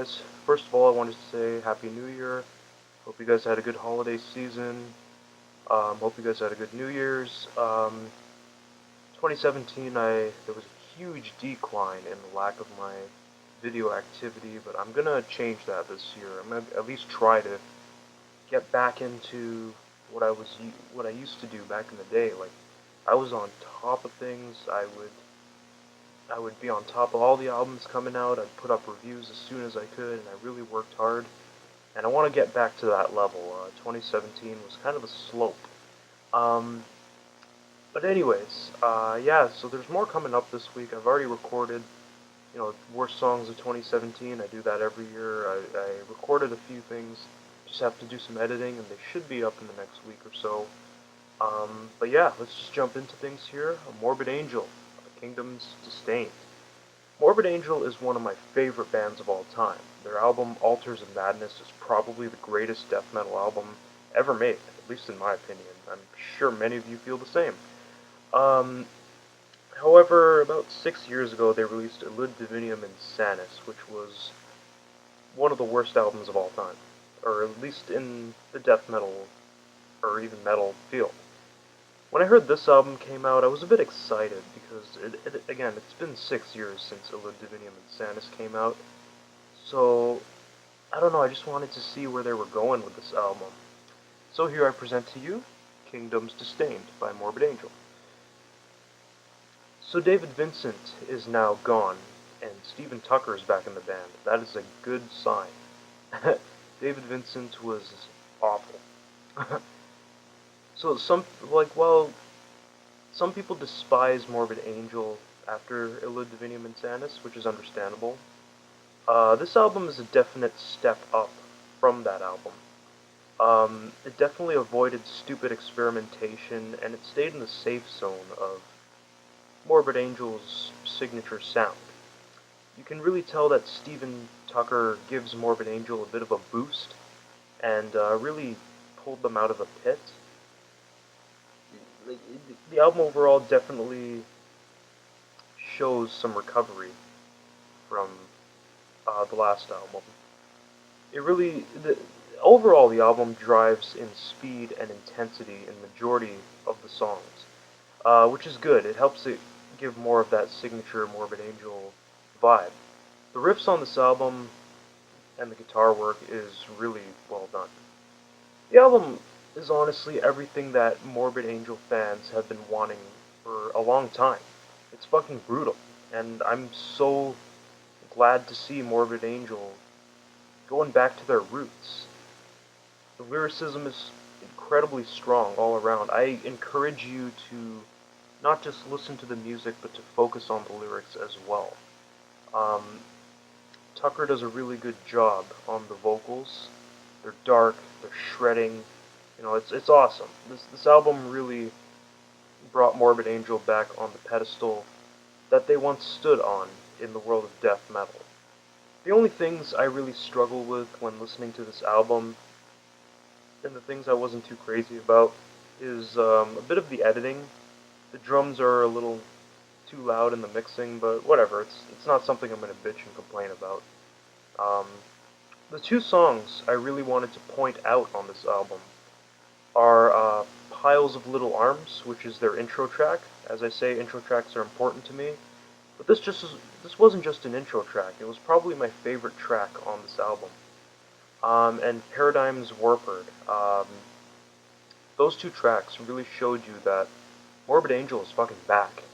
guys. First of all, I wanted to say Happy New Year. Hope you guys had a good holiday season. Hope you guys had a good New Year's. 2017, there was a huge decline in the lack of my video activity, but I'm gonna change that this year. I'm gonna at least try to get back into what I used to do back in the day. Like, I was on top of things. I would be on top of all the albums coming out. I'd put up reviews as soon as I could, and I really worked hard. And I want to get back to that level. 2017 was kind of a slope. Um, but anyways, yeah. So there's more coming up this week. I've already recorded, worst songs of 2017. I do that every year. I recorded a few things. Just have to do some editing, and they should be up in the next week or so. But yeah, let's just jump into things here. Morbid Angel, Kingdom's Disdained. Morbid Angel is one of my favorite bands of all time. Their album Altars of Madness is probably the greatest death metal album ever made, at least in my opinion. I'm sure many of you feel the same. Um, However, about 6 years ago, they released Illud Divinium Insanus, which was one of the worst albums of all time, or at least in the death metal or even metal field. When I heard this album came out, I was a bit excited because, again, it's been 6 years since Illud Divinium Insanus came out, so I don't know, I just wanted to see where they were going with this album. So here I present to you Kingdom's Disdained by Morbid Angel. So David Vincent is now gone, and Steven Tucker is back in the band. That is a good sign. David Vincent was awful. So some people despise Morbid Angel after Illud Divinium Insanus, which is understandable. This album is a definite step up from that album. It definitely avoided stupid experimentation, and it stayed in the safe zone of Morbid Angel's signature sound. You can really tell that Steven Tucker gives Morbid Angel a bit of a boost, and really pulled them out of a pit. The album overall definitely shows some recovery from the last album. Overall, the album drives in speed and intensity in majority of the songs, which is good. It helps it give more of that signature Morbid Angel vibe. The riffs on this album and the guitar work is really well done. The album is honestly everything that Morbid Angel fans have been wanting for a long time. It's fucking brutal, and I'm so glad to see Morbid Angel going back to their roots. The lyricism is incredibly strong all around. I encourage you to not just listen to the music, but to focus on the lyrics as well. Um, Tucker does a really good job on the vocals. They're dark, they're shredding. It's awesome. This album really brought Morbid Angel back on the pedestal that they once stood on in the world of death metal. The only things I really struggle with when listening to this album, and the things I wasn't too crazy about, is a bit of the editing. The drums are a little too loud in the mixing, but whatever. It's not something I'm gonna bitch and complain about. Um, the two songs I really wanted to point out on this album are Piles of Little Arms, which is their intro track. As I say, intro tracks are important to me, but this wasn't just an intro track. It was probably my favorite track on this album. And Paradigm's Warped. Those two tracks really showed you that Morbid Angel is fucking back.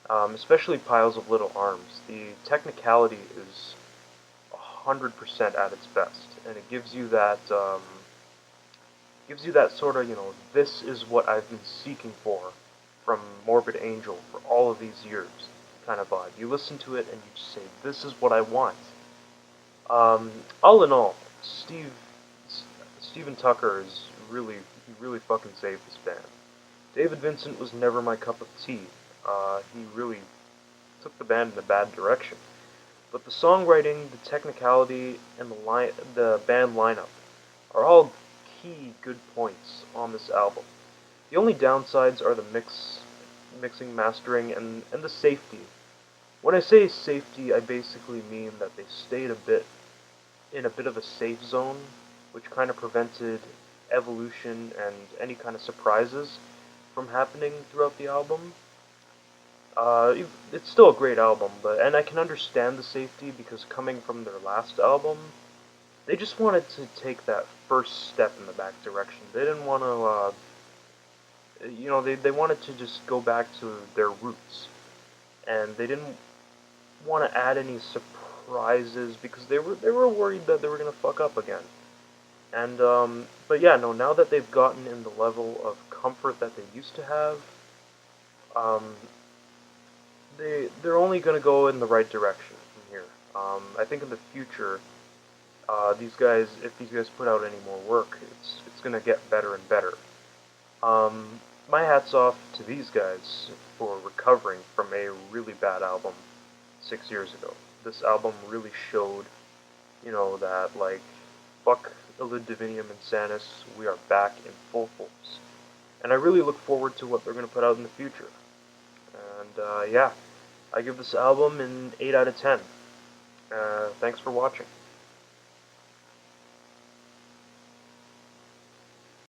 Especially Piles of Little Arms. The technicality is 100% at its best, and it gives you that sort of, this is what I've been seeking for from Morbid Angel for all of these years kind of vibe. You listen to it and you just say, this is what I want. All in all, Steven Tucker he really fucking saved this band. David Vincent was never my cup of tea. He really took the band in a bad direction. But the songwriting, the technicality, and the band lineup are all key good points on this album. The only downsides are the mixing, mastering, and the safety. When I say safety, I basically mean that they stayed a bit in a bit of a safe zone, which kind of prevented evolution and any kind of surprises from happening throughout the album. It's still a great album, and I can understand the safety because coming from their last album, they just wanted to take that first step in the back direction. They didn't want to, they wanted to just go back to their roots, and they didn't want to add any surprises because they were worried that they were gonna fuck up again. And but yeah, no, now that they've gotten in the level of comfort that they used to have, um, they're only gonna go in the right direction from here. I think in the future, if these guys put out any more work, it's gonna get better and better. My hat's off to these guys for recovering from a really bad album 6 years ago. This album really showed, that like, fuck Illud Divinium Insanus, we are back in full force. And I really look forward to what they're gonna put out in the future. And yeah, I give this album an 8 out of 10. Thanks for watching.